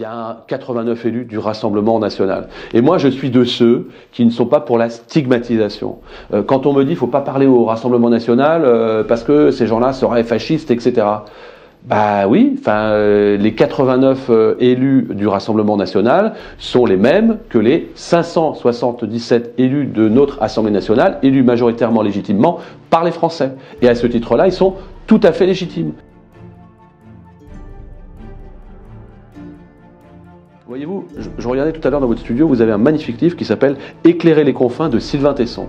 y a 89 élus du Rassemblement national. Et moi, je suis de ceux qui ne sont pas pour la stigmatisation. Quand on me dit qu'il ne faut pas parler au Rassemblement national parce que ces gens-là seraient fascistes, etc. Bah oui, les 89 élus du Rassemblement national sont les mêmes que les 577 élus de notre Assemblée nationale, élus majoritairement légitimement par les Français. Et à ce titre-là, ils sont tout à fait légitimes. Voyez-vous, je regardais tout à l'heure dans votre studio, vous avez un magnifique livre qui s'appelle « Éclairer les confins » de Sylvain Tesson.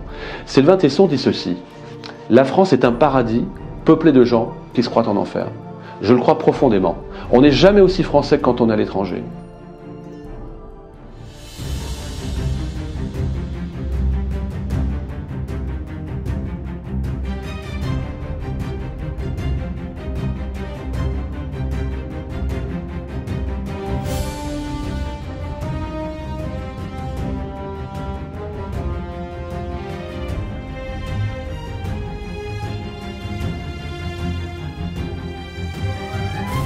Sylvain Tesson dit ceci: « La France est un paradis peuplé de gens qui se croient en enfer. » Je le crois profondément. On n'est jamais aussi français que quand on est à l'étranger.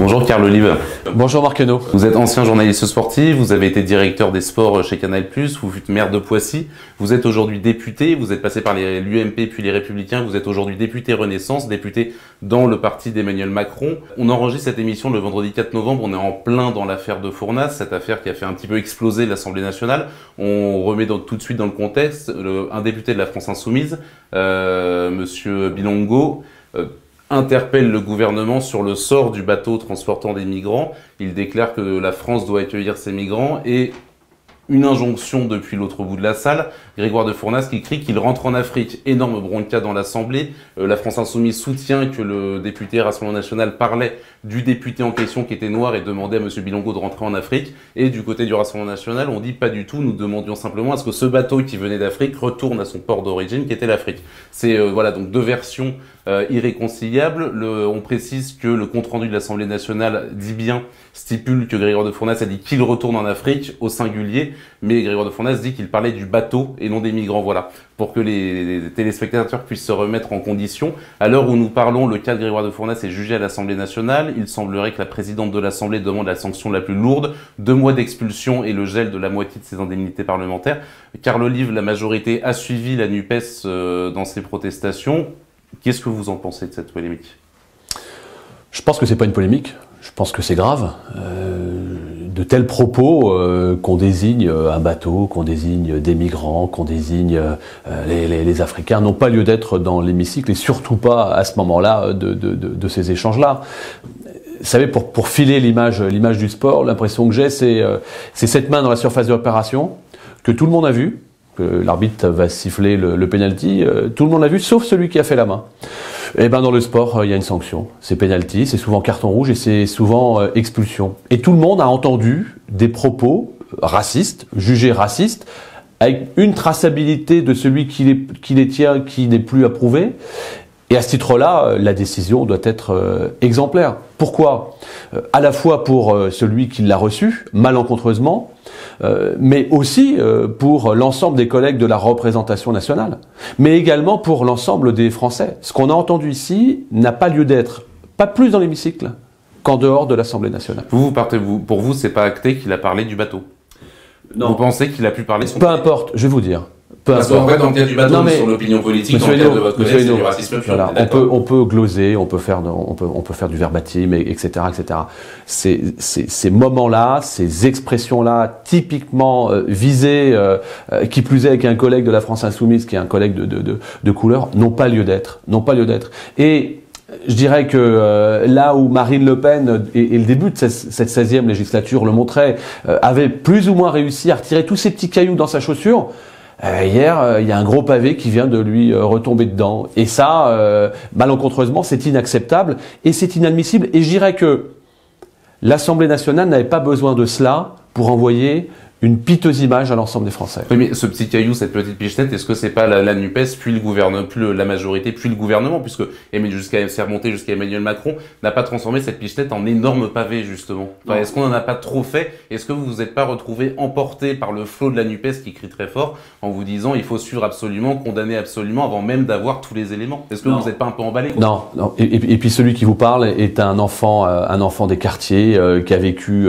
Bonjour Carl Olive. Bonjour Marc Henault. Vous êtes ancien journaliste sportif, vous avez été directeur des sports chez Canal+, vous fûtes maire de Poissy, vous êtes aujourd'hui député, vous êtes passé par l'UMP puis les Républicains, vous êtes aujourd'hui député Renaissance, député dans le parti d'Emmanuel Macron. On enregistre cette émission le vendredi 4 novembre, on est en plein dans l'affaire de Fournas, cette affaire qui a fait un petit peu exploser l'Assemblée nationale. On remet tout de suite dans le contexte, un député de la France Insoumise, Monsieur Bilongo, interpelle le gouvernement sur le sort du bateau transportant des migrants. Il déclare que la France doit accueillir ces migrants et une injonction depuis l'autre bout de la salle, Grégoire de Fournas qui crie qu'il rentre en Afrique. Énorme bronca dans l'Assemblée. La France Insoumise soutient que le député Rassemblement National parlait du député en question qui était noir et demandait à M. Bilongo de rentrer en Afrique. Et du côté du Rassemblement National, on dit pas du tout, nous demandions simplement à ce que ce bateau qui venait d'Afrique retourne à son port d'origine qui était l'Afrique. C'est voilà donc deux versions irréconciliables. On précise que le compte-rendu de l'Assemblée nationale dit bien, stipule que Grégoire de Fournas a dit qu'il retourne en Afrique au singulier, mais Grégoire de Fournas dit qu'il parlait du bateau et non des migrants. Voilà, pour que les téléspectateurs puissent se remettre en condition. À l'heure où nous parlons, le cas de Grégoire de Fournas est jugé à l'Assemblée nationale. Il semblerait que la présidente de l'Assemblée demande la sanction la plus lourde, 2 mois d'expulsion et le gel de la moitié de ses indemnités parlementaires. Carl Olive, la majorité a suivi la NUPES dans ses protestations. Qu'est-ce que vous en pensez de cette polémique? Je pense que c'est pas une polémique. Je pense que c'est grave. De tels propos, qu'on désigne un bateau, qu'on désigne des migrants, qu'on désigne les Africains, n'ont pas lieu d'être dans l'hémicycle et surtout pas à ce moment-là de ces échanges-là. Vous savez, pour filer l'image du sport, l'impression que j'ai, c'est cette main dans la surface de l'opération que tout le monde a vu. L'arbitre va siffler le penalty, tout le monde l'a vu, sauf celui qui a fait la main. Et ben dans le sport, il y a une sanction. C'est penalty, c'est souvent carton rouge et c'est souvent expulsion. Et tout le monde a entendu des propos racistes, jugés racistes, avec une traçabilité de celui qui les tient, qui n'est plus approuvé. Et à ce titre-là, la décision doit être exemplaire. Pourquoi? À la fois pour celui qui l'a reçu, malencontreusement, mais aussi pour l'ensemble des collègues de la représentation nationale, mais également pour l'ensemble des Français. Ce qu'on a entendu ici n'a pas lieu d'être, pas plus dans l'hémicycle qu'en dehors de l'Assemblée nationale. Pour vous, c'est pas acté qu'il a parlé du bateau? Non. Vous pensez qu'il a pu parler son... Peu importe, je vais vous dire. Parce qu'en fait, dans le cas du bateau, sur l'opinion politique, dans le cas de votre collègue, c'est du racisme pur. Voilà, on peut gloser, on peut faire du verbatim, etc., etc. Ces moments-là, ces expressions-là, typiquement visées, qui plus est avec un collègue de la France Insoumise, qui est un collègue de couleur, n'ont pas lieu d'être, Et je dirais que là où Marine Le Pen et le début de cette 16e législature le montrait, avait plus ou moins réussi à retirer tous ces petits cailloux dans sa chaussure. Hier, il y a un gros pavé qui vient de lui retomber dedans. Et ça, malencontreusement, c'est inacceptable et c'est inadmissible. Et je dirais que l'Assemblée nationale n'avait pas besoin de cela pour envoyer une piteuse image à l'ensemble des Français. Oui, mais ce petit caillou, cette petite pichenette, est-ce que c'est pas la NUPES, puis le gouvernement, la majorité, puis le gouvernement, puisque c'est remonté jusqu'à Emmanuel Macron, n'a pas transformé cette pichenette en énorme pavé, justement. Enfin, est-ce qu'on en a pas trop fait? Est-ce que vous vous êtes pas retrouvé emporté par le flot de la NUPES qui crie très fort en vous disant il faut suivre absolument, condamner absolument avant même d'avoir tous les éléments? Est-ce que vous n'êtes pas un peu emballé, quoi? Non, non. Et puis celui qui vous parle est un enfant des quartiers qui a vécu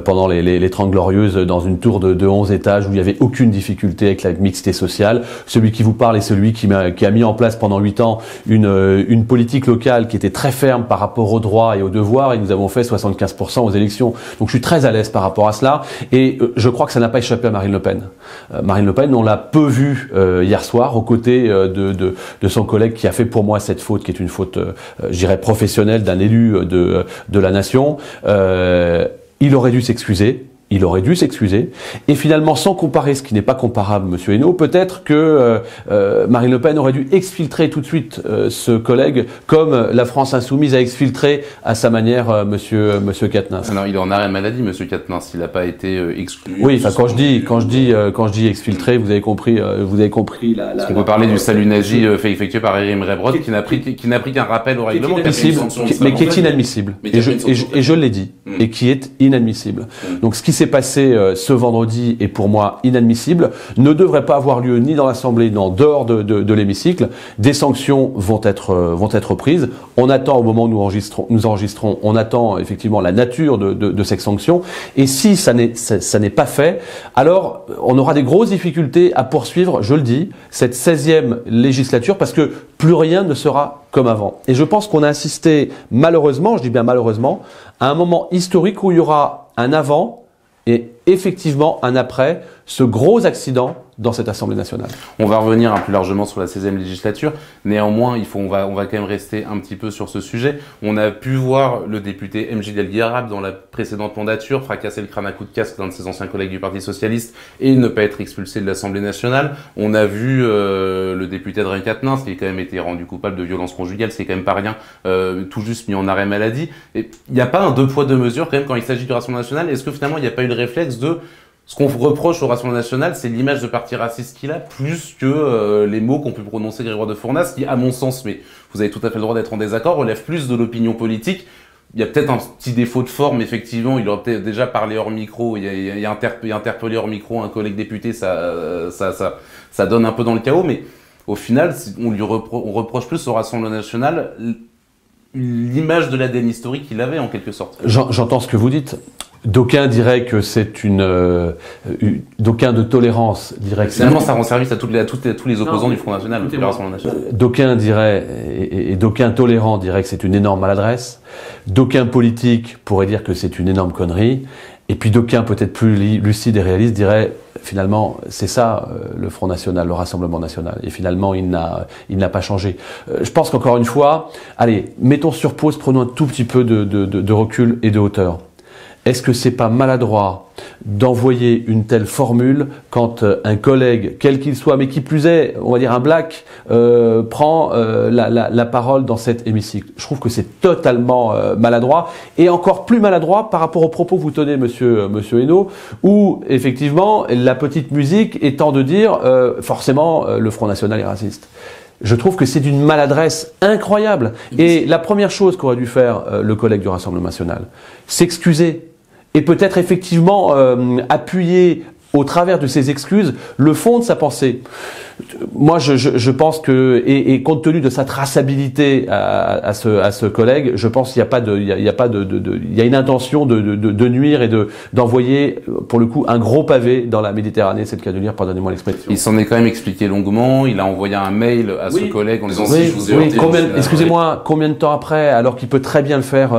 pendant les 30 Glorieuses dans une tour de 11 étages où il n'y avait aucune difficulté avec la mixité sociale. Celui qui vous parle est celui qui a mis en place pendant 8 ans une politique locale qui était très ferme par rapport aux droits et aux devoirs, et nous avons fait 75% aux élections. Donc je suis très à l'aise par rapport à cela, et je crois que ça n'a pas échappé à Marine Le Pen. Marine Le Pen, on l'a peu vue hier soir aux côtés de son collègue qui a fait pour moi cette faute, qui est une faute, je dirais, professionnelle d'un élu de la nation. Il aurait dû s'excuser. Il aurait dû s'excuser. Et finalement, sans comparer ce qui n'est pas comparable, Monsieur Hainaut, peut-être que Marine Le Pen aurait dû exfiltrer tout de suite ce collègue, comme la France Insoumise a exfiltré à sa manière Monsieur Quatennens. Alors, il est en arrêt maladie, Monsieur Quatennens. Il n'a pas été exclu. Oui, enfin, quand je dis exfiltré, vous avez compris Parce qu'on peut parler du salut nazi effectué par Erim Rebrod, qui n'a pris qu'un rappel au règlement, mais qui est inadmissible. Et je l'ai dit. Et qui est inadmissible. Donc, ce qui s'est passé ce vendredi est pour moi inadmissible, ne devrait pas avoir lieu ni dans l'Assemblée ni en dehors de l'hémicycle. Des sanctions vont être prises. On attend, au moment où nous enregistrons, on attend effectivement la nature de ces sanctions. Et si ça n'est pas fait, alors on aura des grosses difficultés à poursuivre, je le dis, cette 16e législature, parce que plus rien ne sera comme avant. Et je pense qu'on a assisté, malheureusement, je dis bien malheureusement, à un moment historique où il y aura un avant et effectivement un après ce gros accident dans cette Assemblée nationale. On va revenir plus largement sur la 16e législature. Néanmoins, on va quand même rester un petit peu sur ce sujet. On a pu voir le député M. Gilles Guillarab dans la précédente mandature fracasser le crâne à coups de casque d'un de ses anciens collègues du Parti socialiste et ne pas être expulsé de l'Assemblée nationale. On a vu le député Adrien Quatennens qui a quand même été rendu coupable de violence conjugale, c'est quand même pas rien, tout juste mis en arrêt maladie. Et il n'y a pas un deux poids deux mesures quand même quand il s'agit du Rassemblement national. Est-ce que finalement il n'y a pas eu le réflexe de ce qu'on reproche au Rassemblement national, c'est l'image de parti raciste qu'il a, plus que les mots qu'ont pu prononcer Grégoire de Fournas, qui, à mon sens, mais vous avez tout à fait le droit d'être en désaccord, relève plus de l'opinion politique. Il y a peut-être un petit défaut de forme, effectivement, il aurait peut-être déjà parlé hors micro, il a interpellé hors micro un collègue député, ça donne un peu dans le chaos, mais au final, on reproche plus au Rassemblement national l'image de l'ADN historique qu'il avait, en quelque sorte. J'entends ce que vous dites. D'aucuns diraient que c'est d'aucuns de tolérance diraient que finalement ça rend service à tous les opposants du Front National, du Rassemblement national. D'aucuns diraient et d'aucuns tolérants diraient que c'est une énorme maladresse. D'aucuns politiques pourraient dire que c'est une énorme connerie. Et puis d'aucuns peut-être plus lucides et réalistes diraient finalement c'est ça le Front National, le Rassemblement national. Et finalement il n'a pas changé. Je pense qu'encore une fois, allez, mettons sur pause, prenons un tout petit peu de recul et de hauteur. Est-ce que c'est pas maladroit d'envoyer une telle formule quand un collègue, quel qu'il soit, mais qui plus est, on va dire un black, prend la parole dans cet hémicycle? Je trouve que c'est totalement maladroit, et encore plus maladroit par rapport aux propos que vous tenez, Monsieur Hainaut, où effectivement la petite musique étant de dire forcément le Front National est raciste. Je trouve que c'est d'une maladresse incroyable. Et la première chose qu'aurait dû faire le collègue du Rassemblement national, s'excuser. Et peut-être effectivement appuyer au travers de ses excuses le fond de sa pensée. Moi, je pense que, et compte tenu de sa traçabilité à ce collègue, je pense qu'il y a une intention de nuire et d'envoyer, pour le coup, un gros pavé dans la Méditerranée, c'est le cas de dire, pardonnez-moi l'expression. Il s'en est quand même expliqué longuement, il a envoyé un mail à ce collègue en disant si je vous ai excusez-moi, combien de temps après, alors qu'il peut très bien le faire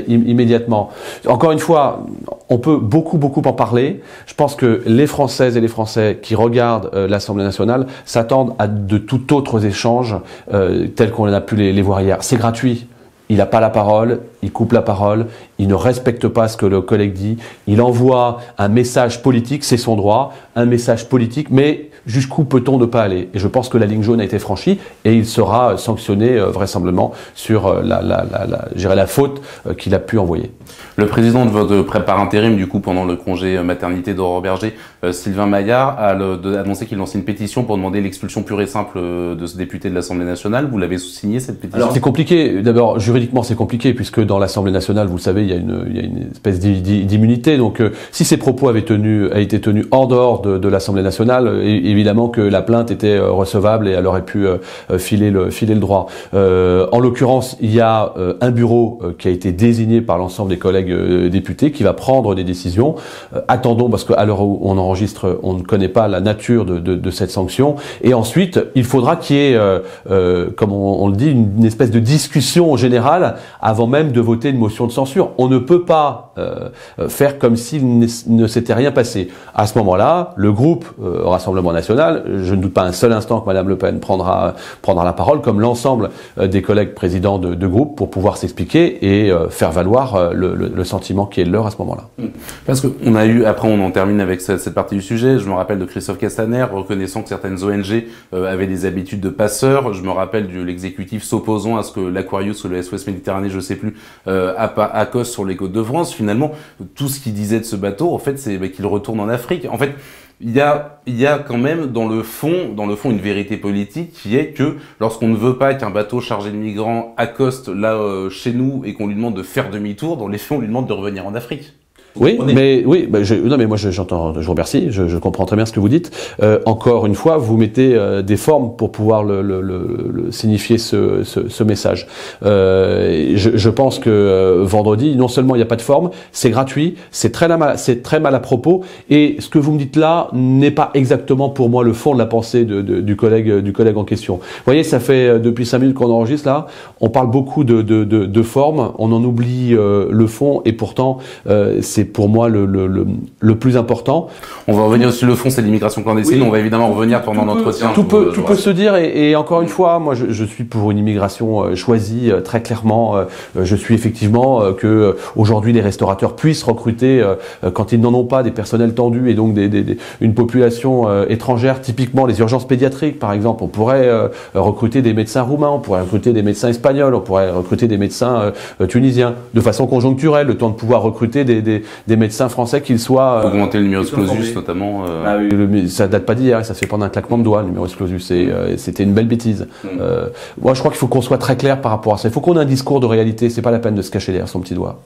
immédiatement? Encore une fois, on peut beaucoup en parler. Je pense que les Françaises et les Français qui regardent l'Assemblée nationale s'attendent à de tout autres échanges tels qu'on a pu les voir hier. C'est gratuit. Il n'a pas la parole, il coupe la parole, il ne respecte pas ce que le collègue dit, il envoie un message politique, c'est son droit, un message politique, mais jusqu'où peut-on ne pas aller? Et je pense que la ligne jaune a été franchie et il sera sanctionné vraisemblablement sur la faute qu'il a pu envoyer. Le président de votre par intérim, du coup, pendant le congé maternité d'Aurore Bergé, Sylvain Maillard, a annoncé qu'il lançait une pétition pour demander l'expulsion pure et simple de ce député de l'Assemblée nationale. Vous l'avez signé, cette pétition? Alors c'est compliqué. D'abord, juridiquement, c'est compliqué puisque dans l'Assemblée nationale, vous le savez, il y a une espèce d'immunité. Donc, si ces propos avaient été tenus hors dehors de l'Assemblée nationale, évidemment que la plainte était recevable et elle aurait pu filer le droit. En l'occurrence, il y a un bureau qui a été désigné par l'ensemble des collègues députés qui va prendre des décisions. Attendons, parce qu'à l'heure où on enregistre, on ne connaît pas la nature de cette sanction. Et ensuite, il faudra qu'il y ait, comme on le dit, une espèce de discussion générale avant même de voter une motion de censure. On ne peut pas faire comme s'il ne s'était rien passé. À ce moment-là, le groupe au Rassemblement national, je ne doute pas un seul instant que Madame Le Pen prendra la parole, comme l'ensemble des collègues présidents de groupe, pour pouvoir s'expliquer et faire valoir le sentiment qui est le leur à ce moment-là. Parce que on a eu, après on en termine avec cette partie du sujet, je me rappelle de Christophe Castaner reconnaissant que certaines ONG avaient des habitudes de passeurs, je me rappelle de l'exécutif s'opposant à ce que l'Aquarius ou le SOS Méditerranée, je sais plus, accoste sur les côtes de France. Finalement, tout ce qu'il disait de ce bateau, en fait, c'est qu'il retourne en Afrique. En fait, il y a quand même dans le fond une vérité politique qui est que lorsqu'on ne veut pas qu'un bateau chargé de migrants accoste là chez nous et qu'on lui demande de faire demi-tour, dans les faits on lui demande de revenir en Afrique. Oui, mais moi j'entends, je vous remercie, je comprends très bien ce que vous dites. Encore une fois, vous mettez des formes pour pouvoir le signifier ce message. Je pense que vendredi, non seulement il n'y a pas de forme, c'est gratuit, c'est très mal à propos, et ce que vous me dites là n'est pas exactement pour moi le fond de la pensée du collègue en question. Vous voyez, ça fait depuis 5 minutes qu'on enregistre là, on parle beaucoup de forme, on en oublie le fond, et pourtant c'est pour moi le plus important. On va revenir sur le fond, c'est l'immigration clandestine. Oui. On va évidemment revenir pendant l'entretien. Tout peut se dire, et encore une fois, moi je suis pour une immigration choisie très clairement. Je suis effectivement que aujourd'hui les restaurateurs puissent recruter quand ils n'en ont pas des personnels tendus et donc une population étrangère. Typiquement les urgences pédiatriques par exemple, on pourrait recruter des médecins roumains, on pourrait recruter des médecins espagnols, on pourrait recruter des médecins tunisiens de façon conjoncturelle, le temps de pouvoir recruter des médecens français qu'ils soient... Augmenter le numerus clausus notamment. Ça date pas d'hier, ça se fait pendant un claquement de doigts, le numerus clausus. C'était une belle bêtise. Moi je crois qu'il faut qu'on soit très clair par rapport à ça. Il faut qu'on ait un discours de réalité, c'est pas la peine de se cacher derrière son petit doigt.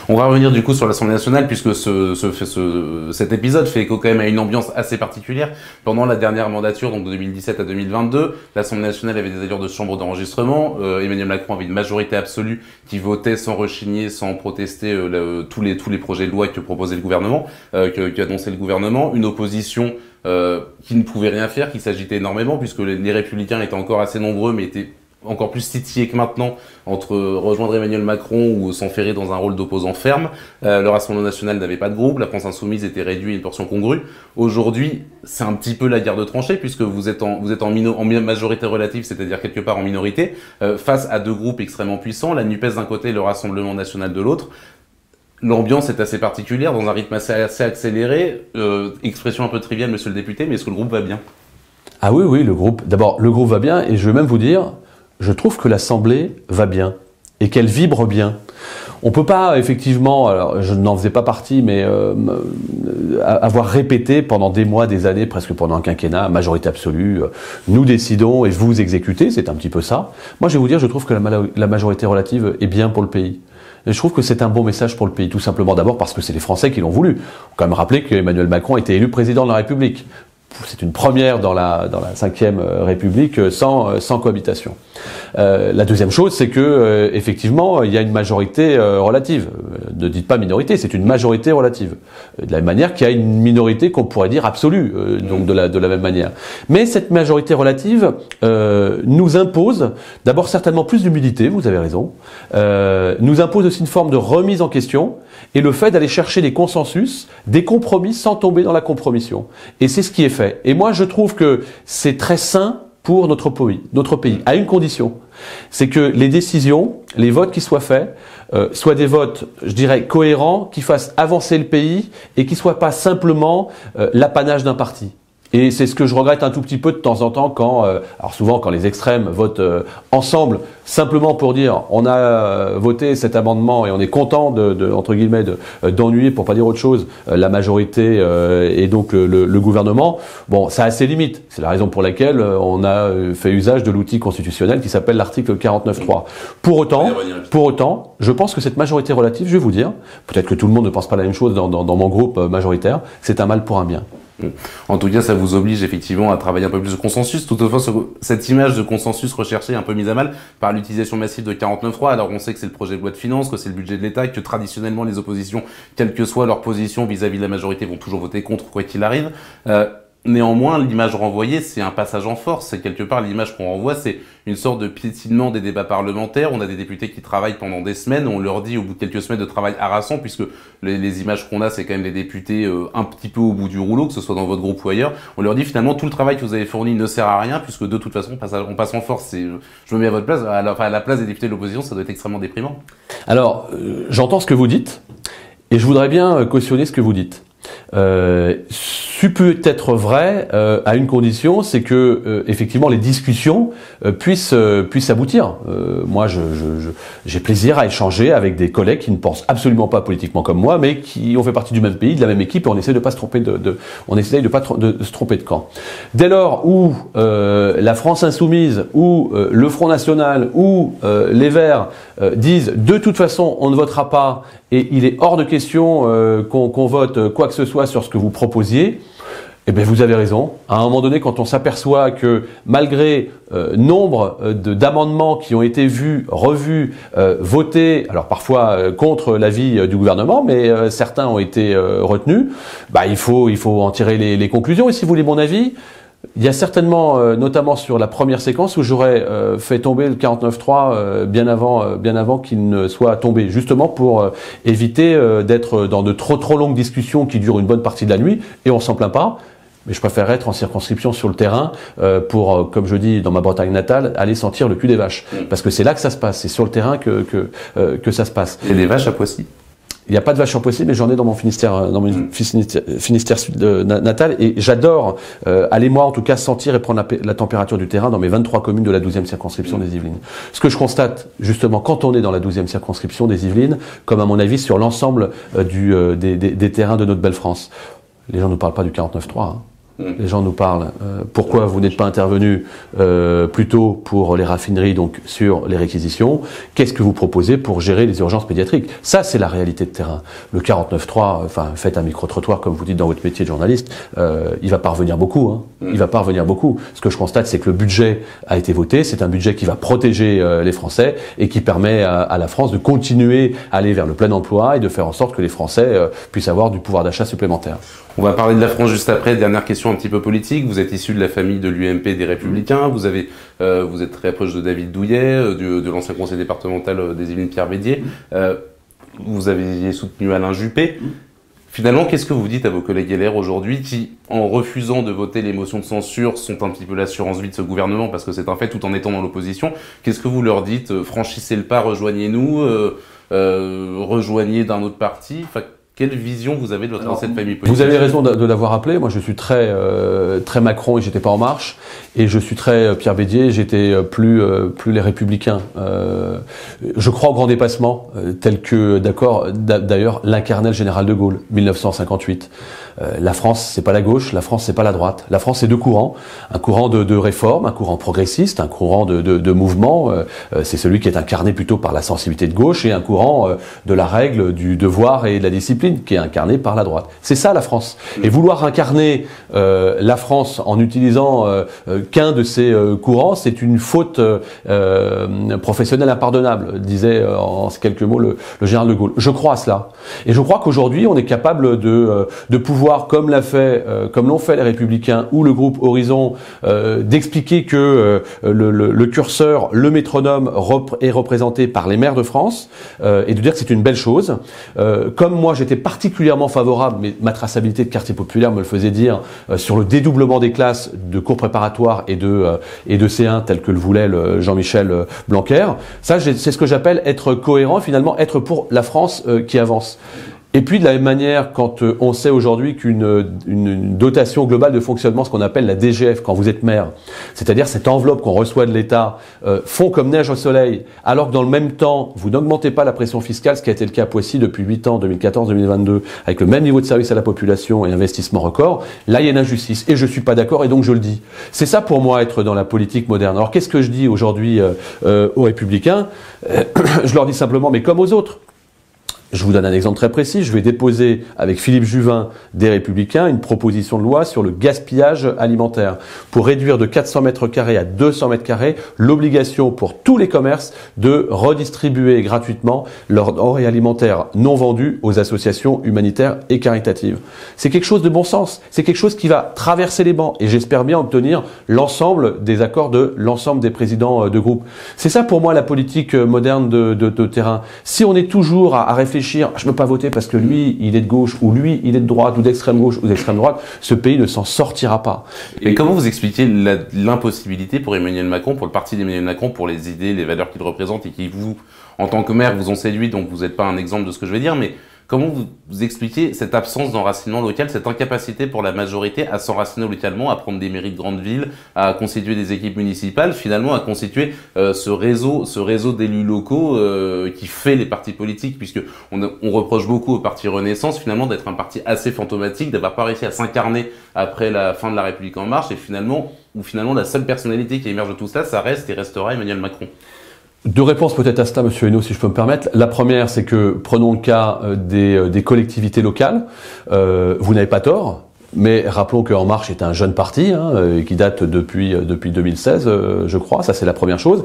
On va revenir du coup sur l'Assemblée nationale puisque cet épisode fait écho quand même à une ambiance assez particulière. Pendant la dernière mandature, donc de 2017 à 2022, l'Assemblée nationale avait des allures de chambre d'enregistrement. Emmanuel Macron avait une majorité absolue qui votait sans rechigner, sans protester tous les projets de loi que proposait le gouvernement, que annonçait le gouvernement, une opposition qui ne pouvait rien faire, qui s'agitait énormément puisque les Républicains étaient encore assez nombreux, mais étaient encore plus titillés que maintenant entre rejoindre Emmanuel Macron ou s'enferrer dans un rôle d'opposant ferme. Le Rassemblement national n'avait pas de groupe, la France insoumise était réduite à une portion congrue. Aujourd'hui, c'est un petit peu la guerre de tranchées puisque vous êtes en majorité relative, c'est-à-dire quelque part en minorité, face à deux groupes extrêmement puissants, la NUPES d'un côté et le Rassemblement national de l'autre. L'ambiance est assez particulière, dans un rythme assez accéléré. Expression un peu triviale, monsieur le député, mais est-ce que le groupe va bien? Ah oui, d'abord, le groupe va bien, et je vais même vous dire, je trouve que l'Assemblée va bien, et qu'elle vibre bien. On peut pas, effectivement, alors je n'en faisais pas partie, mais avoir répété pendant des mois, des années, presque pendant un quinquennat, majorité absolue, nous décidons et vous exécutez, c'est un petit peu ça. Moi, je vais vous dire, je trouve que la majorité relative est bien pour le pays. Et je trouve que c'est un bon message pour le pays, tout simplement d'abord parce que c'est les Français qui l'ont voulu. Il faut quand même rappeler qu'Emmanuel Macron a été élu président de la République. C'est une première dans la 5e République sans cohabitation. La deuxième chose, c'est que effectivement, il y a une majorité relative. Ne dites pas minorité, c'est une majorité relative. De la même manière qu'il y a une minorité qu'on pourrait dire absolue, donc de la même manière. Mais cette majorité relative nous impose d'abord certainement plus d'humilité, vous avez raison. Nous impose aussi une forme de remise en question et le fait d'aller chercher des consensus, des compromis sans tomber dans la compromission. Et c'est ce qui est fait. Et moi, je trouve que c'est très sain pour notre pays, à une condition. C'est que les décisions, les votes qui soient faits, soient des votes, je dirais, cohérents, qui fassent avancer le pays et qui soient pas simplement l'apanage d'un parti. Et c'est ce que je regrette un tout petit peu de temps en temps quand, alors souvent quand les extrêmes votent ensemble, simplement pour dire on a voté cet amendement et on est content entre guillemets d'ennuyer, pour pas dire autre chose, la majorité et donc le gouvernement. Bon, ça a ses limites. C'est la raison pour laquelle on a fait usage de l'outil constitutionnel qui s'appelle l'article 49.3. Pour autant, je pense que cette majorité relative, je vais vous dire, peut-être que tout le monde ne pense pas la même chose dans mon groupe majoritaire, c'est un mal pour un bien. En tout cas, ça vous oblige effectivement à travailler un peu plus de consensus. Toutefois, cette image de consensus recherché est un peu mise à mal par l'utilisation massive de 49.3. Alors, on sait que c'est le projet de loi de finances, que c'est le budget de l'État, que traditionnellement les oppositions, quelle que soit leur position vis-à-vis de la majorité, vont toujours voter contre quoi qu'il arrive. Néanmoins, l'image renvoyée, c'est un passage en force. C'est quelque part l'image qu'on renvoie, c'est une sorte de piétinement des débats parlementaires. On a des députés qui travaillent pendant des semaines. On leur dit au bout de quelques semaines de travail harassant, puisque les images qu'on a, c'est quand même des députés un petit peu au bout du rouleau, que ce soit dans votre groupe ou ailleurs. On leur dit finalement tout le travail que vous avez fourni ne sert à rien, puisque de toute façon on passe en force. Je me mets à votre place, à la place des députés de l'opposition, ça doit être extrêmement déprimant. Alors, j'entends ce que vous dites, et je voudrais bien cautionner ce que vous dites. Ce peut être vrai à une condition, c'est que effectivement les discussions puissent aboutir. Moi, j'ai plaisir à échanger avec des collègues qui ne pensent absolument pas politiquement comme moi, mais qui ont fait partie du même pays, de la même équipe, et on essaie de pas se tromper on essaye de pas se tromper de camp. Dès lors où la France insoumise, ou le Front National, ou les Verts disent de toute façon on ne votera pas et il est hors de question qu'on vote quoi que ce soit sur ce que vous proposiez, eh bien vous avez raison. À un moment donné, quand on s'aperçoit que malgré nombre d'amendements qui ont été vus, revus, votés, alors parfois contre l'avis du gouvernement, mais certains ont été retenus, bah il faut en tirer les conclusions. Et si vous voulez mon avis, il y a certainement, notamment sur la première séquence, où j'aurais fait tomber le 49.3 bien avant qu'il ne soit tombé, justement pour éviter d'être dans de trop longues discussions qui durent une bonne partie de la nuit, et on s'en plaint pas. Mais je préfère être en circonscription sur le terrain pour, comme je dis dans ma Bretagne natale, aller sentir le cul des vaches. Parce que c'est là que ça se passe, c'est sur le terrain que ça se passe. Il y a des vaches à Poissy? Il n'y a pas de vaches en Poissy, mais j'en ai dans mon Finistère, Finistère natal, et j'adore aller moi en tout cas sentir et prendre la température du terrain dans mes 23 communes de la 12e circonscription des Yvelines. Ce que je constate justement quand on est dans la 12e circonscription des Yvelines, comme à mon avis sur l'ensemble des terrains de notre belle France, les gens ne parlent pas du 49.3. Hein. Les gens nous parlent. Pourquoi vous n'êtes pas intervenu plus tôt pour les raffineries, donc sur les réquisitions? Qu'est-ce que vous proposez pour gérer les urgences pédiatriques? Ça, c'est la réalité de terrain. Le 49.3, enfin, faites un micro-trottoir, comme vous dites dans votre métier de journaliste, il va pas revenir beaucoup. Hein. Il va pas revenir beaucoup. Ce que je constate, c'est que le budget a été voté. C'est un budget qui va protéger les Français et qui permet à la France de continuer à aller vers le plein emploi et de faire en sorte que les Français puissent avoir du pouvoir d'achat supplémentaire. On va parler de la France juste après. Dernière question un petit peu politique. Vous êtes issu de la famille de l'UMP des Républicains. Vous êtes très proche de David Douillet, de l'ancien conseil départemental des Yvelines Pierre Bédier. Vous avez soutenu Alain Juppé. Finalement, qu'est-ce que vous dites à vos collègues LR aujourd'hui qui, en refusant de voter les motions de censure, sont un petit peu l'assurance vie de ce gouvernement, parce que c'est un fait, tout en étant dans l'opposition? Qu'est-ce que vous leur dites? Franchissez le pas, rejoignez-nous, rejoignez d'un autre parti. Enfin, quelle vision vous avez de votre ancienne famille politique? Vous avez raison de l'avoir appelé. Moi, je suis très Macron et j'étais pas En Marche. Et je suis très Pierre Bédier, j'étais plus les Républicains. Je crois au grand dépassement, tel que, d'ailleurs, l'incarnait le général de Gaulle, 1958. La France, c'est pas la gauche, la France, c'est pas la droite. La France, c'est deux courants. Un courant de réforme, un courant progressiste, un courant de mouvement. C'est celui qui est incarné plutôt par la sensibilité de gauche, et un courant de la règle, du devoir et de la discipline, qui est incarné par la droite. C'est ça, la France. Et vouloir incarner la France en utilisant qu'un de ces courants, c'est une faute professionnelle impardonnable, disait en quelques mots le général de Gaulle. Je crois à cela. Et je crois qu'aujourd'hui, on est capable de pouvoir, comme l'ont fait les Républicains ou le groupe Horizon, d'expliquer que le curseur, le métronome est représenté par les maires de France, et de dire que c'est une belle chose. Comme moi, j'étais j'étais particulièrement favorable, mais ma traçabilité de quartier populaire me le faisait dire, sur le dédoublement des classes de cours préparatoires et de C1 tel que le voulait Jean-Michel Blanquer. Ça, c'est ce que j'appelle être cohérent, finalement être pour la France qui avance. Et puis de la même manière, quand on sait aujourd'hui qu'une dotation globale de fonctionnement, ce qu'on appelle la DGF, quand vous êtes maire, c'est-à-dire cette enveloppe qu'on reçoit de l'État, fond comme neige au soleil, alors que dans le même temps, vous n'augmentez pas la pression fiscale, ce qui a été le cas à Poissy depuis 8 ans, 2014-2022, avec le même niveau de service à la population et investissement record, là il y a une injustice. Et je suis pas d'accord et donc je le dis. C'est ça pour moi être dans la politique moderne. Alors qu'est-ce que je dis aujourd'hui aux Républicains? Je leur dis simplement, mais comme aux autres. Je vous donne un exemple très précis. Je vais déposer avec Philippe Juvin des Républicains une proposition de loi sur le gaspillage alimentaire pour réduire de 400 mètres carrés à 200 mètres carrés l'obligation pour tous les commerces de redistribuer gratuitement leurs denrées alimentaires non vendues aux associations humanitaires et caritatives. C'est quelque chose de bon sens. C'est quelque chose qui va traverser les bancs et j'espère bien obtenir l'ensemble des accords de l'ensemble des présidents de groupe. C'est ça pour moi la politique moderne de terrain. Si on est toujours à réfléchir, je ne peux pas voter parce que lui, il est de gauche, ou lui, il est de droite, ou d'extrême gauche, ou d'extrême droite, ce pays ne s'en sortira pas. Et comment vous expliquez l'impossibilité pour Emmanuel Macron, pour le parti d'Emmanuel Macron, pour les idées, les valeurs qu'il représente et qui vous, en tant que maire, vous ont séduit, donc vous n'êtes pas un exemple de ce que je vais dire, mais comment vous expliquez cette absence d'enracinement local, cette incapacité pour la majorité à s'enraciner localement, à prendre des mairies de grandes villes, à constituer des équipes municipales, finalement à constituer ce réseau d'élus locaux qui fait les partis politiques, puisque on reproche beaucoup au parti Renaissance finalement d'être un parti assez fantomatique, d'avoir pas réussi à s'incarner après la fin de la République en marche, et finalement la seule personnalité qui émerge de tout cela, ça reste et restera Emmanuel Macron. Deux réponses peut-être à cela, Monsieur Hainaut, si je peux me permettre. La première, c'est que prenons le cas des collectivités locales. Vous n'avez pas tort. Mais rappelons qu'En Marche est un jeune parti qui date depuis 2016, je crois. Ça, c'est la première chose.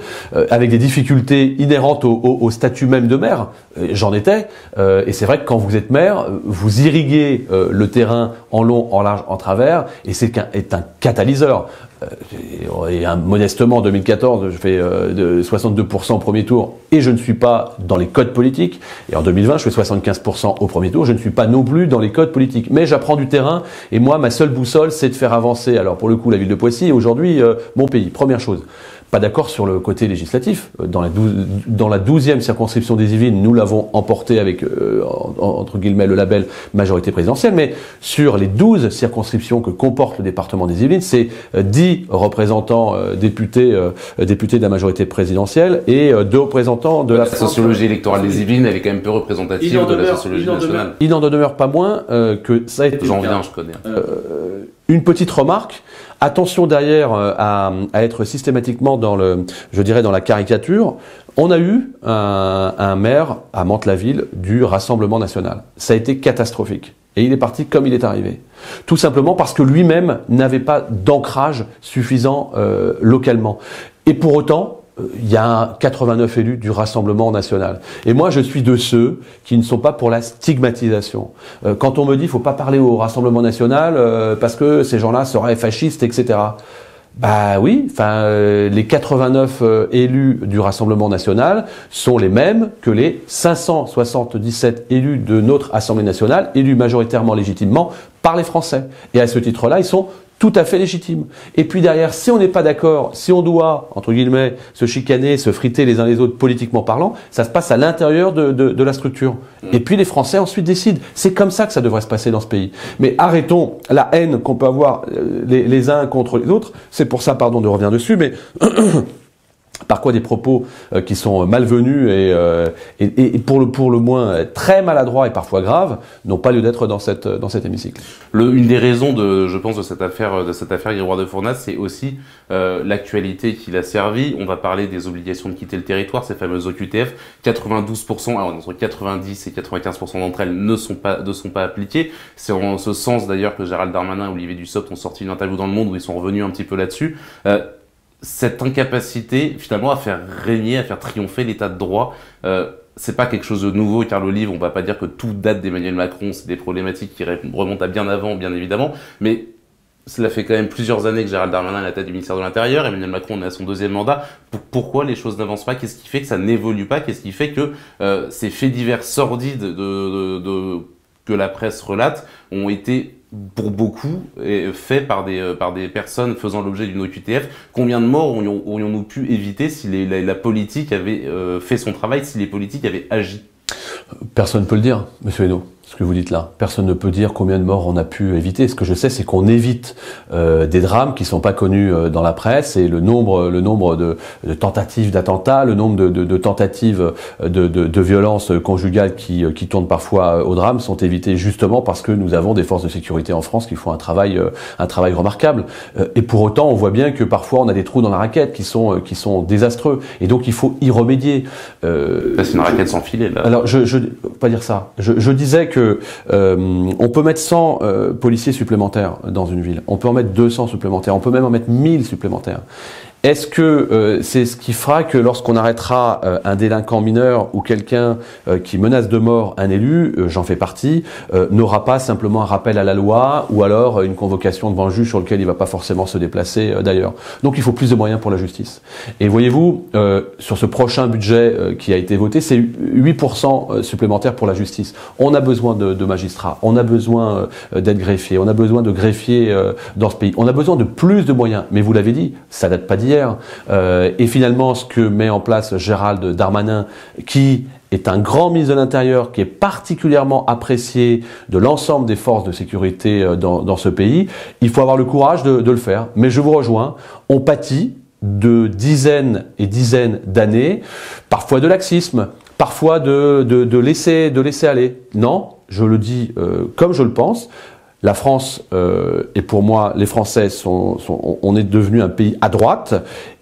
Avec des difficultés inhérentes au statut même de maire. J'en étais. Et c'est vrai que quand vous êtes maire, vous irriguez le terrain en long, en large, en travers. Et c'est un catalyseur. Et modestement, en 2014, je fais de 62% au premier tour et je ne suis pas dans les codes politiques. Et en 2020, je fais 75% au premier tour. Je ne suis pas non plus dans les codes politiques. Mais j'apprends du terrain et moi, ma seule boussole, c'est de faire avancer, alors pour le coup, la ville de Poissy et aujourd'hui, mon pays. Première chose. Pas d'accord sur le côté législatif. Dans la 12e circonscription des Yvelines, nous l'avons emporté avec, entre guillemets, le label majorité présidentielle, mais sur les 12 circonscriptions que comporte le département des Yvelines, c'est 10 représentants députés de la majorité présidentielle et 2 représentants de la sociologie électorale des Yvelines, elle est quand même peu représentative de la sociologie nationale. Il n'en demeure pas moins que ça a été... J'en viens, je connais. Une petite remarque. Attention derrière à être systématiquement dans la caricature. On a eu un maire à Mantes-la-Ville du Rassemblement national. Ça a été catastrophique. Et il est parti comme il est arrivé. Tout simplement parce que lui-même n'avait pas d'ancrage suffisant localement. Et pour autant, il y a 89 élus du Rassemblement national. Et moi, je suis de ceux qui ne sont pas pour la stigmatisation. Quand on me dit qu'il ne faut pas parler au Rassemblement national parce que ces gens-là seraient fascistes, etc. Bah oui, les 89 élus du Rassemblement national sont les mêmes que les 577 élus de notre Assemblée nationale, élus majoritairement légitimement par les Français. Et à ce titre-là, ils sont tout à fait légitime. Et puis derrière, si on n'est pas d'accord, si on doit, entre guillemets, se chicaner, se friter les uns les autres politiquement parlant, ça se passe à l'intérieur de la structure. Et puis les Français ensuite décident. C'est comme ça que ça devrait se passer dans ce pays. Mais arrêtons la haine qu'on peut avoir les uns contre les autres. C'est pour ça, pardon de revenir dessus, mais... Par quoi des propos qui sont malvenus et pour le moins très maladroits et parfois graves n'ont pas lieu d'être dans cet hémicycle. Une des raisons je pense de cette affaire Grégoire de Fournas, c'est aussi l'actualité qu'il a servi. On va parler des obligations de quitter le territoire, ces fameuses OQTF. 92%, alors entre 90 et 95% d'entre elles ne sont pas appliquées. C'est en ce sens d'ailleurs que Gérald Darmanin et Olivier Dussopt ont sorti une interview dans Le Monde où ils sont revenus un petit peu là-dessus. Cette incapacité finalement à faire régner, à faire triompher l'état de droit, c'est pas quelque chose de nouveau, car le livre, on va pas dire que tout date d'Emmanuel Macron, c'est des problématiques qui remontent à bien avant, bien évidemment, mais cela fait quand même plusieurs années que Gérald Darmanin est à la tête du ministère de l'Intérieur, Emmanuel Macron est à son 2e mandat. Pourquoi les choses n'avancent pas? Qu'est-ce qui fait que ça n'évolue pas? Qu'est-ce qui fait que ces faits divers sordides que la presse relate ont été pour beaucoup faits par des personnes faisant l'objet d'une OQTF. Combien de morts aurions-nous pu éviter si la politique avait fait son travail, si les politiques avaient agi? Personne ne peut le dire, Monsieur Hainaut, ce que vous dites là. Personne ne peut dire combien de morts on a pu éviter. Ce que je sais, c'est qu'on évite des drames qui sont pas connus dans la presse, et le nombre de tentatives d'attentats, le nombre de tentatives de violences conjugales qui tournent parfois au drame sont évités justement parce que nous avons des forces de sécurité en France qui font un travail remarquable. Et pour autant, on voit bien que parfois on a des trous dans la raquette qui sont désastreux, et donc il faut y remédier. C'est une raquette sans filet là. Alors je pas dire ça. Je disais que on peut mettre 100 policiers supplémentaires dans une ville. On peut en mettre 200 supplémentaires. On peut même en mettre 1000 supplémentaires. Est-ce que c'est ce qui fera que lorsqu'on arrêtera un délinquant mineur ou quelqu'un qui menace de mort un élu, j'en fais partie, n'aura pas simplement un rappel à la loi ou alors une convocation devant le juge sur lequel il ne va pas forcément se déplacer d'ailleurs? Donc il faut plus de moyens pour la justice. Et voyez-vous, sur ce prochain budget qui a été voté, c'est 8% supplémentaires pour la justice. On a besoin de magistrats, on a besoin d'être greffiers, on a besoin de greffiers dans ce pays. On a besoin de plus de moyens. Mais vous l'avez dit, ça date pas d'hier. Et finalement, ce que met en place Gérald Darmanin, qui est un grand ministre de l'Intérieur, qui est particulièrement apprécié de l'ensemble des forces de sécurité dans ce pays, il faut avoir le courage de le faire. Mais je vous rejoins, on pâtit de dizaines et dizaines d'années, parfois de laxisme, parfois de laisser aller. Non, je le dis comme je le pense. La France, et pour moi, les Français on est devenu un pays à droite,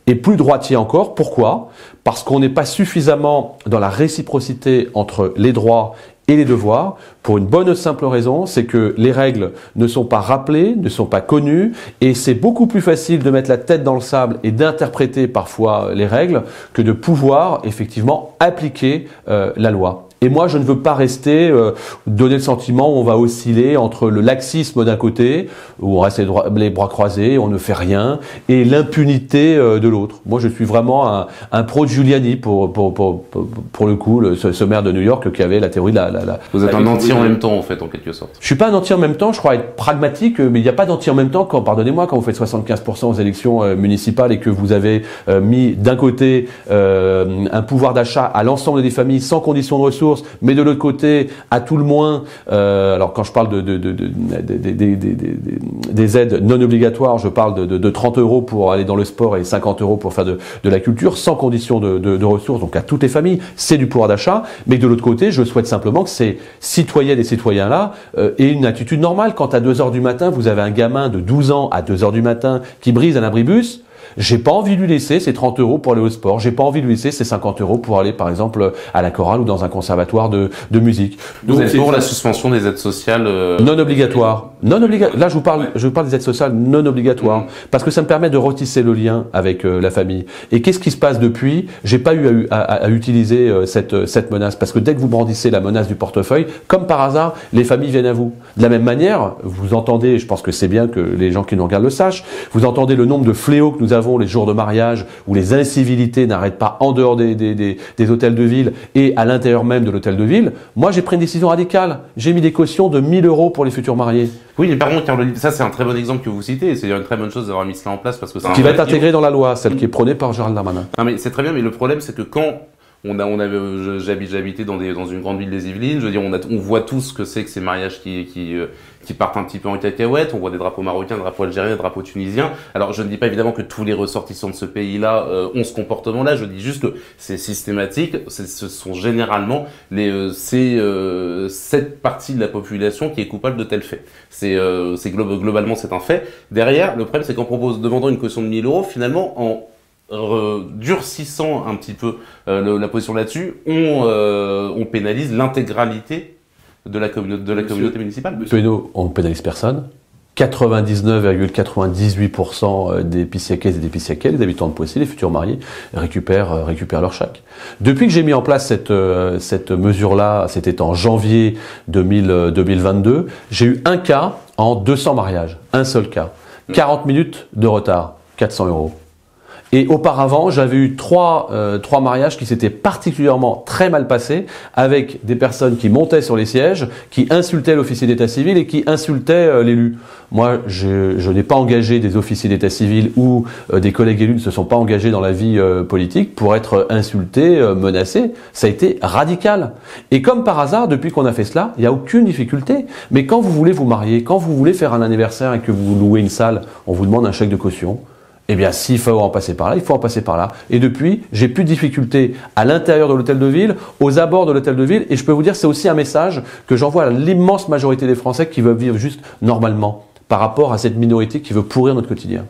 et plus droitier encore. Pourquoi? Parce qu'on n'est pas suffisamment dans la réciprocité entre les droits et les devoirs, pour une bonne simple raison, c'est que les règles ne sont pas rappelées, ne sont pas connues, et c'est beaucoup plus facile de mettre la tête dans le sable et d'interpréter parfois les règles que de pouvoir effectivement appliquer la loi. Et moi, je ne veux pas rester, donner le sentiment où on va osciller entre le laxisme d'un côté, où on reste les bras croisés, on ne fait rien, et l'impunité de l'autre. Moi, je suis vraiment un pro de Giuliani, pour le coup, ce maire de New York qui avait la théorie de la Vous êtes un anti en même temps, en fait, en quelque sorte. Je suis pas un anti en même temps, je crois être pragmatique, mais il n'y a pas d'anti en même temps quand, pardonnez-moi, quand vous faites 75% aux élections municipales et que vous avez mis d'un côté un pouvoir d'achat à l'ensemble des familles sans condition de ressources, mais de l'autre côté, à tout le moins, alors quand je parle des aides non obligatoires, je parle de 30 € pour aller dans le sport et 50 € pour faire de la culture, sans condition de ressources, donc à toutes les familles, c'est du pouvoir d'achat. Mais de l'autre côté, je souhaite simplement que ces citoyennes et citoyens-là aient une attitude normale. Quand à 2 h du matin, vous avez un gamin de 12 ans à 2 h du matin qui brise un abribus, j'ai pas envie de lui laisser ses 30 € pour aller au sport. J'ai pas envie de lui laisser ses 50 € pour aller, par exemple, à la chorale ou dans un conservatoire de musique. Vous êtes pour la suspension des aides sociales non obligatoires. Non obligatoire. Là, je vous parle des aides sociales non obligatoires, parce que ça me permet de retisser le lien avec la famille. Et qu'est-ce qui se passe depuis? J'ai pas eu à utiliser cette menace, parce que dès que vous brandissez la menace du portefeuille, comme par hasard, les familles viennent à vous. De la même manière, vous entendez, je pense que c'est bien que les gens qui nous regardent le sachent, vous entendez le nombre de fléaux que nous avons les jours de mariage, où les incivilités n'arrêtent pas en dehors des hôtels de ville et à l'intérieur même de l'hôtel de ville. Moi, j'ai pris une décision radicale. J'ai mis des cautions de 1000 € pour les futurs mariés. Oui, mais par contre, ça c'est un très bon exemple que vous citez, c'est une très bonne chose d'avoir mis cela en place, parce que c'est qui va être intégré dans la loi, celle qui est prônée par Gérald Darmanin. Non mais c'est très bien, mais le problème c'est que quand j'habitais dans une grande ville des Yvelines, je veux dire, on voit tous ce que c'est que ces mariages qui partent un petit peu en cacahuète, on voit des drapeaux marocains, des drapeaux algériens, des drapeaux tunisiens. Alors je ne dis pas évidemment que tous les ressortissants de ce pays-là ont ce comportement-là, je dis juste que c'est systématique, ce sont généralement cette partie de la population qui est coupable de tels faits. Globalement c'est un fait. Derrière, le problème c'est qu'en demandant une caution de 1000 € finalement, en durcissant un petit peu la position là-dessus, on pénalise l'intégralité de la communauté municipale. Monsieur Hainaut, on ne pénalise personne. 99,98% des Pissiaquaises et des Pissiaquais, les habitants de Poissy, les futurs mariés, récupèrent leur chèque. Depuis que j'ai mis en place cette mesure-là, c'était en janvier 2022, j'ai eu un cas en 200 mariages. Un seul cas. 40 minutes de retard. 400 €. Et auparavant, j'avais eu trois mariages qui s'étaient particulièrement très mal passés, avec des personnes qui montaient sur les sièges, qui insultaient l'officier d'état civil et qui insultaient l'élu. Moi, je n'ai pas engagé des officiers d'état civil ou des collègues élus ne se sont pas engagés dans la vie politique pour être insultés, menacés. Ça a été radical. Et comme par hasard, depuis qu'on a fait cela, il n'y a aucune difficulté. Mais quand vous voulez vous marier, quand vous voulez faire un anniversaire et que vous louez une salle, on vous demande un chèque de caution. Eh bien, s'il faut en passer par là, il faut en passer par là. Et depuis, j'ai plus de difficultés à l'intérieur de l'hôtel de ville, aux abords de l'hôtel de ville. Et je peux vous dire, c'est aussi un message que j'envoie à l'immense majorité des Français qui veulent vivre juste normalement par rapport à cette minorité qui veut pourrir notre quotidien.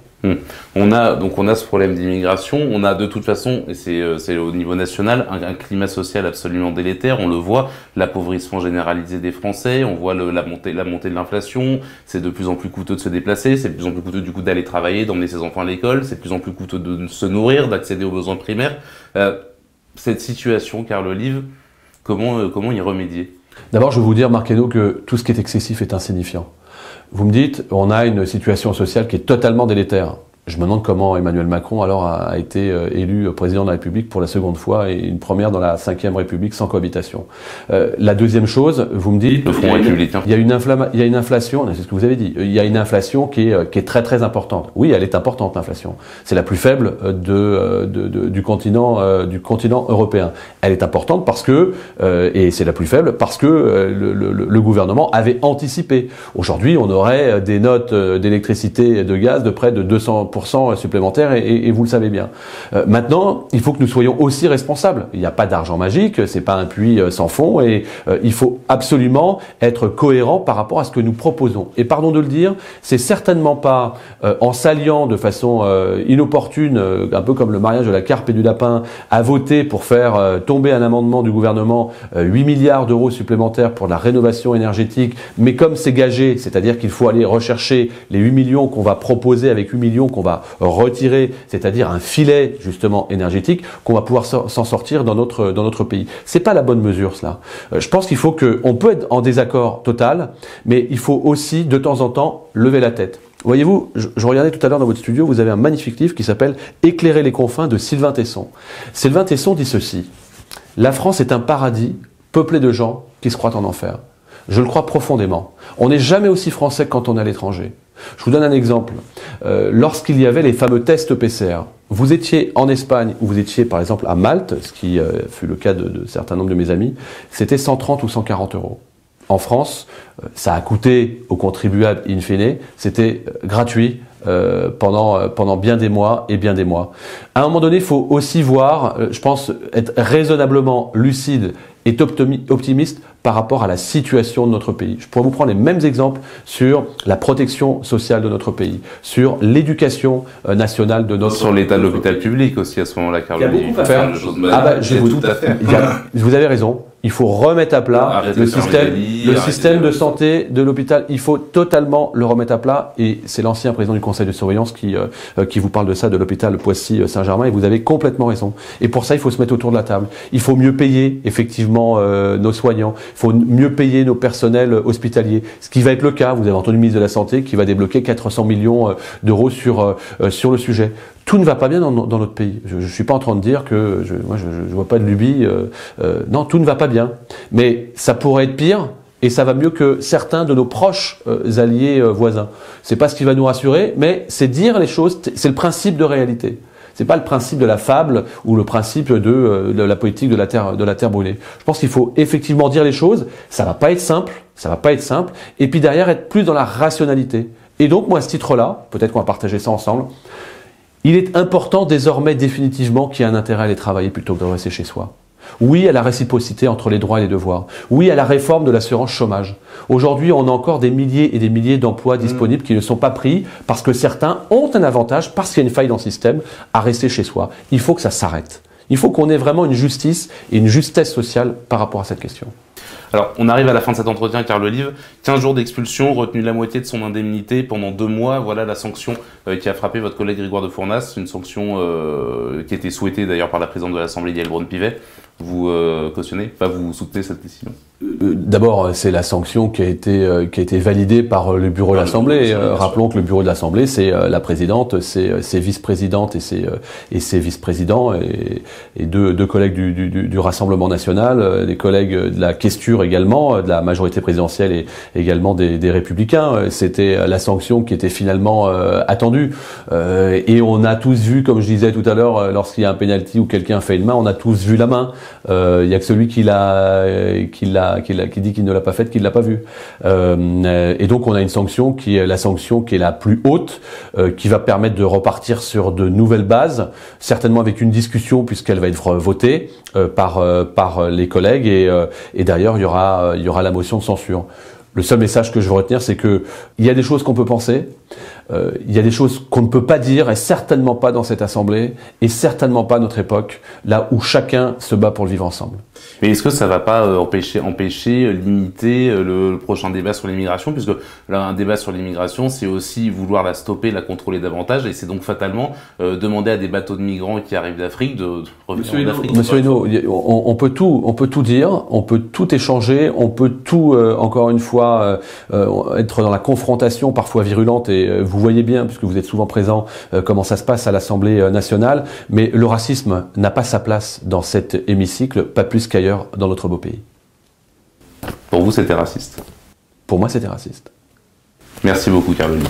On a ce problème d'immigration, on a de toute façon, et c'est au niveau national, un climat social absolument délétère, on le voit, l'appauvrissement généralisé des Français, on voit la montée de l'inflation, c'est de plus en plus coûteux de se déplacer, c'est de plus en plus coûteux du coup d'aller travailler, d'emmener ses enfants à l'école, c'est de plus en plus coûteux de se nourrir, d'accéder aux besoins primaires. Cette situation, Carl Olive, comment y remédier? D'abord, je vais vous dire, Marc Hainaut, que tout ce qui est excessif est insignifiant. Vous me dites, on a une situation sociale qui est totalement délétère. Je me demande comment Emmanuel Macron alors a été élu président de la République pour la seconde fois et une première dans la 5e République sans cohabitation. La deuxième chose, vous me dites, le Front républicain. Il y a une inflation, c'est ce que vous avez dit, il y a une inflation qui est très très importante. Oui, elle est importante, l'inflation. C'est la plus faible du continent européen. Elle est importante parce que, et c'est la plus faible parce que le gouvernement avait anticipé. Aujourd'hui, on aurait des notes d'électricité et de gaz de près de 200% supplémentaires et vous le savez bien. Maintenant, il faut que nous soyons aussi responsables. Il n'y a pas d'argent magique, c'est pas un puits sans fond et il faut absolument être cohérent par rapport à ce que nous proposons. Et pardon de le dire, c'est certainement pas en s'alliant de façon inopportune, un peu comme le mariage de la carpe et du lapin, à voter pour faire tomber un amendement du gouvernement 8 milliards d'euros supplémentaires pour la rénovation énergétique, mais comme c'est gagé, c'est-à-dire qu'il faut aller rechercher les 8 millions qu'on va proposer avec 8 millions qu'on va retirer, c'est-à-dire un filet justement énergétique qu'on va pouvoir s'en sortir dans notre pays. C'est pas la bonne mesure cela. Je pense qu'il faut on peut être en désaccord total, mais il faut aussi de temps en temps lever la tête. Voyez-vous, je regardais tout à l'heure dans votre studio, vous avez un magnifique livre qui s'appelle « Éclairer les confins » de Sylvain Tesson. Sylvain Tesson dit ceci: « La France est un paradis peuplé de gens qui se croient en enfer. » Je le crois profondément. On n'est jamais aussi français que quand on est à l'étranger. Je vous donne un exemple. Lorsqu'il y avait les fameux tests PCR, vous étiez en Espagne ou vous étiez par exemple à Malte, ce qui fut le cas de certains nombres de mes amis, c'était 130 ou 140 euros. En France, ça a coûté aux contribuables in fine, c'était gratuit pendant bien des mois et bien des mois. À un moment donné, il faut aussi voir, je pense, être raisonnablement lucide et optimiste par rapport à la situation de notre pays. Je pourrais vous prendre les mêmes exemples sur la protection sociale de notre pays, sur l'éducation nationale de notre pays. Sur l'état de l'hôpital public aussi à ce moment-là, Carl. Il y a beaucoup à faire. Tout à fait. Vous avez raison. Il faut remettre à plat le système de santé de l'hôpital. Il faut totalement le remettre à plat. Et c'est l'ancien président du conseil de surveillance qui vous parle de ça, de l'hôpital Poissy-Saint-Germain. Et vous avez complètement raison. Et pour ça, il faut se mettre autour de la table. Il faut mieux payer, effectivement, nos soignants. Il faut mieux payer nos personnels hospitaliers. Ce qui va être le cas. Vous avez entendu le ministre de la Santé qui va débloquer 400 millions d'euros sur le sujet. Tout ne va pas bien dans notre pays. Je suis pas en train de dire que moi je vois pas de lubie. Non, tout ne va pas bien. Mais ça pourrait être pire et ça va mieux que certains de nos proches alliés voisins. C'est pas ce qui va nous rassurer, mais c'est dire les choses. C'est le principe de réalité. C'est pas le principe de la fable ou le principe de la politique de la terre brûlée. Je pense qu'il faut effectivement dire les choses. Ça va pas être simple. Ça va pas être simple. Et puis derrière être plus dans la rationalité. Et donc moi à ce titre-là, peut-être qu'on va partager ça ensemble. Il est important désormais définitivement qu'il y ait un intérêt à aller travailler plutôt que de rester chez soi. Oui à la réciprocité entre les droits et les devoirs. Oui à la réforme de l'assurance chômage. Aujourd'hui, on a encore des milliers et des milliers d'emplois disponibles qui ne sont pas pris parce que certains ont un avantage, parce qu'il y a une faille dans le système, à rester chez soi. Il faut que ça s'arrête. Il faut qu'on ait vraiment une justice et une justesse sociale par rapport à cette question. Alors, on arrive à la fin de cet entretien, Carl Olive. 15 jours d'expulsion, retenu la moitié de son indemnité pendant 2 mois. Voilà la sanction qui a frappé votre collègue Grégoire de Fournas. Une sanction qui était souhaitée d'ailleurs par la présidente de l'Assemblée, Yaël Braun-Pivet. vous cautionnez, vous soutenez cette décision? D'abord, c'est la sanction qui a été validée par le bureau de l'Assemblée. Rappelons que le bureau de l'Assemblée, c'est la présidente, ses vice-présidentes et ses vice-présidents et deux collègues du Rassemblement national, des collègues de la Questure également, de la majorité présidentielle et également des Républicains. C'était la sanction qui était finalement attendue. Et on a tous vu, comme je disais tout à l'heure, lorsqu'il y a un penalty ou quelqu'un fait une main, on a tous vu la main. Il y a que celui qui dit qu'il ne l'a pas faite, qu'il ne l'a pas vu. Et donc on a une sanction qui est la sanction qui est la plus haute, qui va permettre de repartir sur de nouvelles bases, certainement avec une discussion puisqu'elle va être votée par les collègues et d'ailleurs il y aura la motion de censure. Le seul message que je veux retenir, c'est que il y a des choses qu'on peut penser, il y a des choses qu'on ne peut pas dire, et certainement pas dans cette assemblée, et certainement pas à notre époque, là où chacun se bat pour le vivre ensemble. Mais est-ce que ça va pas empêcher, limiter le prochain débat sur l'immigration, puisque là, un débat sur l'immigration, c'est aussi vouloir la stopper, la contrôler davantage, et c'est donc fatalement demander à des bateaux de migrants qui arrivent d'Afrique de revenir en Afrique. Monsieur Hénaud, on peut tout dire, on peut tout échanger, on peut tout, encore une fois, être dans la confrontation parfois virulente, et vous voyez bien, puisque vous êtes souvent présent, comment ça se passe à l'Assemblée nationale, mais le racisme n'a pas sa place dans cet hémicycle, pas plus qu'ailleurs dans notre beau pays. Pour vous, c'était raciste? Pour moi, c'était raciste. Merci beaucoup, Caroline.